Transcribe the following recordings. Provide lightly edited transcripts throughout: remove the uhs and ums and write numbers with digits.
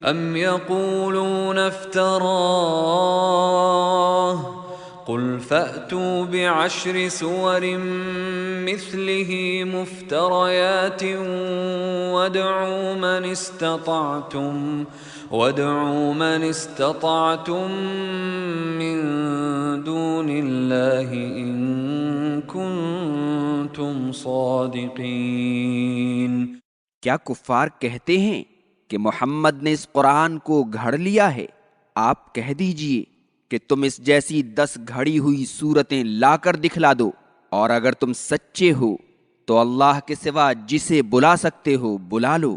أم يقولون افتراه قل فأتوا بعشر سور مثله مفتريات وادعوا من استطعتم من دون الله إن كنتم صادقين۔ کیا کفار کہتے ہیں کہ محمد نے اس قرآن کو گھڑ لیا ہے؟ آپ کہہ دیجئے کہ تم اس جیسی 10 گھڑی ہوئی صورتیں لا کر دکھلا دو، اور اگر تم سچے ہو تو اللہ کے سوا جسے بلا سکتے ہو بلا لو۔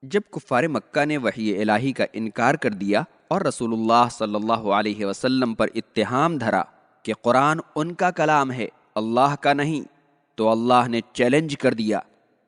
جب کفار مکہ نے وحی الہی کا انکار کر دیا اور رسول اللہ صلی اللہ علیہ وسلم پر اتہام دھرا کہ قرآن ان کا کلام ہے، اللہ کا نہیں، تو اللہ نے چیلنج کر دیا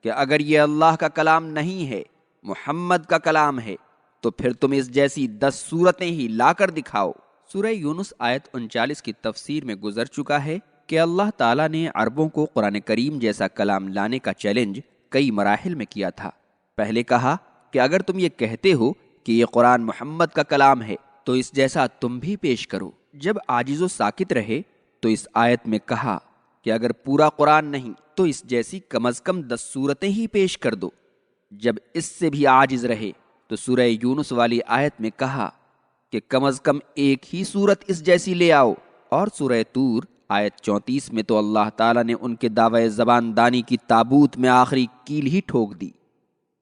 کہ اگر یہ اللہ کا کلام نہیں ہے، محمد کا کلام ہے، تو پھر تم اس جیسی 10 صورتیں ہی لا کر دکھاؤ۔ سورہ یونس آیت 39 کی تفسیر میں گزر چکا ہے کہ اللہ تعالیٰ نے عربوں کو قرآن کریم جیسا کلام لانے کا چیلنج کئی مراحل میں کیا تھا۔ پہلے کہا کہ اگر تم یہ کہتے ہو کہ یہ قرآن محمد کا کلام ہے تو اس جیسا تم بھی پیش کرو۔ جب عاجز و ساکت رہے تو اس آیت میں کہا کہ اگر پورا قرآن نہیں تو اس جیسی کم از کم 10 صورتیں ہی پیش کر دو۔ جب اس سے بھی عاجز رہے تو سورہ یونس والی آیت میں کہا کہ کم از کم ایک ہی صورت اس جیسی لے آؤ، اور سورہ طور آیت 34 میں تو اللہ تعالیٰ نے ان کے دعوی زبان دانی کی تابوت میں آخری کیل ہی ٹھوک دی۔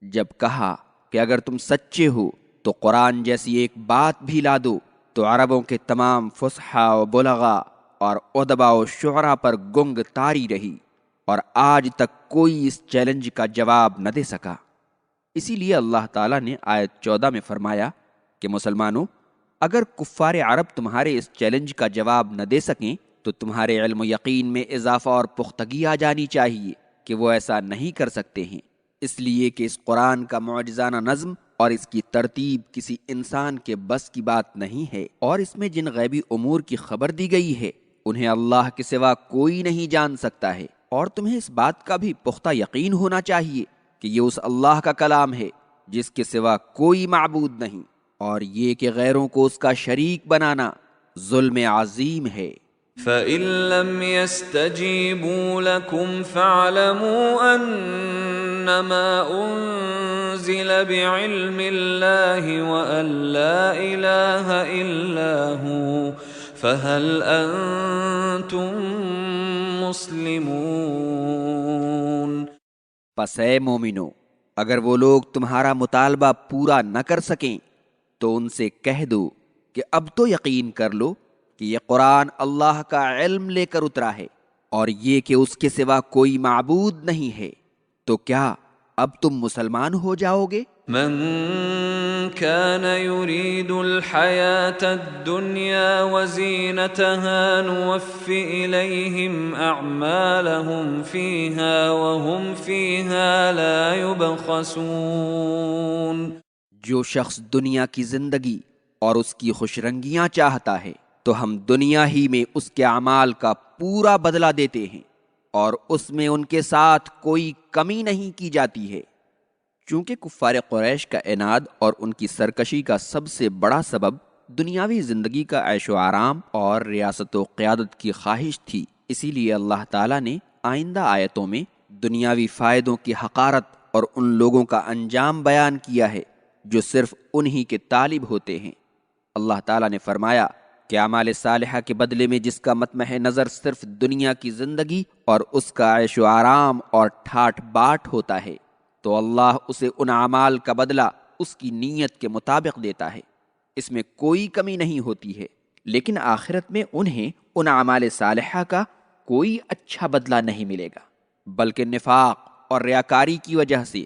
جب کہا کہ اگر تم سچے ہو تو قرآن جیسی ایک بات بھی لا دو، تو عربوں کے تمام فصحاء و بلغاء اور ادباء و شعراء پر گنگ تاری رہی، اور آج تک کوئی اس چیلنج کا جواب نہ دے سکا۔ اسی لیے اللہ تعالیٰ نے آیت 14 میں فرمایا کہ مسلمانوں، اگر کفار عرب تمہارے اس چیلنج کا جواب نہ دے سکیں تو تمہارے علم و یقین میں اضافہ اور پختگی آ جانی چاہیے کہ وہ ایسا نہیں کر سکتے ہیں، اس لیے کہ اس قرآن کا معجزانہ نظم اور اس کی ترتیب کسی انسان کے بس کی بات نہیں ہے، اور اس میں جن غیبی امور کی خبر دی گئی ہے انہیں اللہ کے سوا کوئی نہیں جان سکتا ہے، اور تمہیں اس بات کا بھی پختہ یقین ہونا چاہیے کہ یہ اس اللہ کا کلام ہے جس کے سوا کوئی معبود نہیں، اور یہ کہ غیروں کو اس کا شریک بنانا ظلم عظیم ہے۔ فَإِن لَّمْ يَسْتَجِيبُوا لَكُمْ فَاعْلَمُوا أَنَّمَا أُنزِلَ بِعِلْمِ اللَّهِ وَأَن لَّا إِلَٰهَ إِلَّا هُوَ فَهَلْ أَنتُم مُّسْلِمُونَ۔ پس اے مومنو، اگر وہ لوگ تمہارا مطالبہ پورا نہ کر سکیں تو ان سے کہہ دو کہ اب تو یقین کر لو کہ یہ قرآن اللہ کا علم لے کر اترا ہے، اور یہ کہ اس کے سوا کوئی معبود نہیں ہے، تو کیا اب تم مسلمان ہو جاؤ گے؟ من كان يريد الحياة الدنيا وزينتها نوف إليهم أعمالهم فيها وهم فيها لا يبخسون۔ جو شخص دنیا کی زندگی اور اس کی خوش رنگیاں چاہتا ہے تو ہم دنیا ہی میں اس کے اعمال کا پورا بدلہ دیتے ہیں، اور اس میں ان کے ساتھ کوئی کمی نہیں کی جاتی ہے۔ چونکہ کفار قریش کا عناد اور ان کی سرکشی کا سب سے بڑا سبب دنیاوی زندگی کا عیش و آرام اور ریاست و قیادت کی خواہش تھی، اسی لیے اللہ تعالیٰ نے آئندہ آیتوں میں دنیاوی فائدوں کی حقارت اور ان لوگوں کا انجام بیان کیا ہے جو صرف انہی کے طالب ہوتے ہیں۔ اللہ تعالیٰ نے فرمایا کہ اعمال صالحہ کے بدلے میں جس کا مطمح نظر صرف دنیا کی زندگی اور اس کا عیش و آرام اور ٹھاٹ باٹ ہوتا ہے، تو اللہ اسے ان اعمال کا بدلہ اس کی نیت کے مطابق دیتا ہے، اس میں کوئی کمی نہیں ہوتی ہے، لیکن آخرت میں انہیں ان اعمال صالحہ کا کوئی اچھا بدلہ نہیں ملے گا، بلکہ نفاق اور ریاکاری کی وجہ سے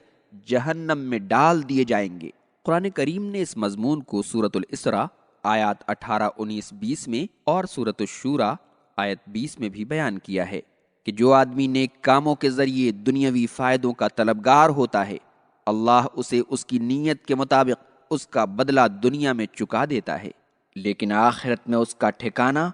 جہنم میں ڈال دیے جائیں گے۔ قرآن کریم نے اس مضمون کو سورۃ الاسراء آیات 18، 19، 20 میں اور سورۃ الشورى آیت 20 میں بھی بیان کیا ہے کہ جو آدمی نیک کاموں کے ذریعے دنیاوی فائدوں کا طلبگار ہوتا ہے، اللہ اسے اس کی نیت کے مطابق اس کا بدلہ دنیا میں چکا دیتا ہے، لیکن آخرت میں اس کا ٹھکانہ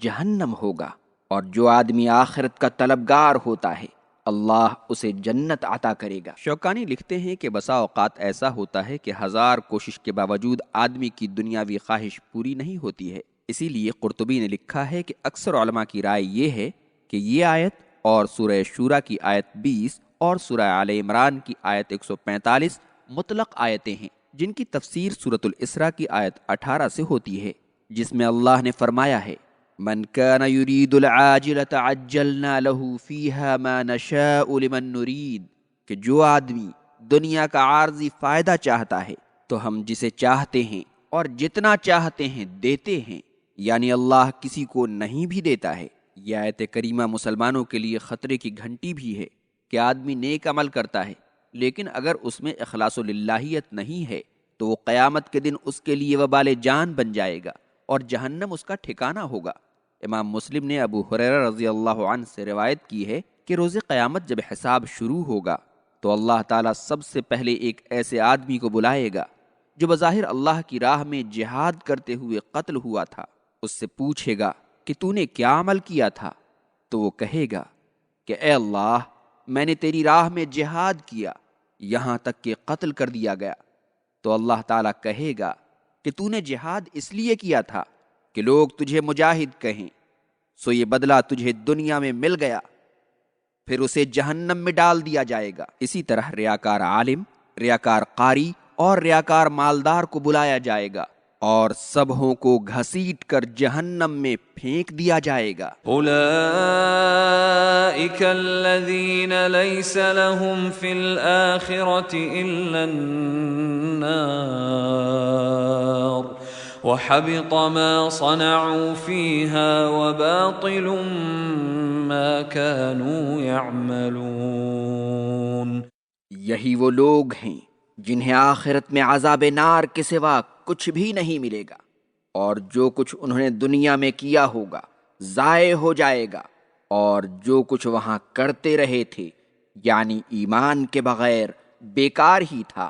جہنم ہوگا۔ اور جو آدمی آخرت کا طلبگار ہوتا ہے اللہ اسے جنت عطا کرے گا۔ شوکانی لکھتے ہیں کہ بسا اوقات ایسا ہوتا ہے کہ 1000 کوشش کے باوجود آدمی کی دنیاوی خواہش پوری نہیں ہوتی ہے۔ اسی لیے قرطبی نے لکھا ہے کہ اکثر علماء کی رائے یہ ہے کہ یہ آیت اور سورہ شورا کی آیت 20 اور سورہ آل عمران کی آیت 145 مطلق آیتیں ہیں، جن کی تفسیر سورۃ الاسراء کی آیت 18 سے ہوتی ہے، جس میں اللہ نے فرمایا ہے من كان يريد العاجلة عجلنا له فيها ما نشاء لمن نريد، کہ جو آدمی دنیا کا عارضی فائدہ چاہتا ہے تو ہم جسے چاہتے ہیں اور جتنا چاہتے ہیں دیتے ہیں، یعنی اللہ کسی کو نہیں بھی دیتا ہے۔ یہ آیت کریمہ مسلمانوں کے لیے خطرے کی گھنٹی بھی ہے کہ آدمی نیک عمل کرتا ہے لیکن اگر اس میں اخلاص و للہیت نہیں ہے تو وہ قیامت کے دن اس کے لیے وبال جان بن جائے گا اور جہنم اس کا ٹھکانہ ہوگا۔ امام مسلم نے ابو ہریرہ رضی اللہ عنہ سے روایت کی ہے کہ روز قیامت جب حساب شروع ہوگا تو اللہ تعالیٰ سب سے پہلے ایک ایسے آدمی کو بلائے گا جو بظاہر اللہ کی راہ میں جہاد کرتے ہوئے قتل ہوا تھا۔ اس سے پوچھے گا کہ تو نے کیا عمل کیا تھا؟ تو وہ کہے گا کہ اے اللہ، میں نے تیری راہ میں جہاد کیا یہاں تک کہ قتل کر دیا گیا۔ تو اللہ تعالیٰ کہے گا کہ تو نے جہاد اس لیے کیا تھا کہ لوگ تجھے مجاہد کہیں، سو یہ بدلہ تجھے دنیا میں مل گیا، پھر اسے جہنم میں ڈال دیا جائے گا۔ اسی طرح ریاکار عالم، ریاکار قاری اور ریاکار مالدار کو بلایا جائے گا اور سبوں کو گھسیٹ کر جہنم میں پھینک دیا جائے گا۔ اولئک الذین لیس لهم فی الآخرة الا النار وحبط ما صنعوا فیها وباطل ما كانوا يعملون۔ یہی وہ لوگ ہیں جنہیں آخرت میں عذاب نار کے سوا کچھ بھی نہیں ملے گا، اور جو کچھ انہوں نے دنیا میں کیا ہوگا ضائع ہو جائے گا، اور جو کچھ وہاں کرتے رہے تھے یعنی ایمان کے بغیر بیکار ہی تھا۔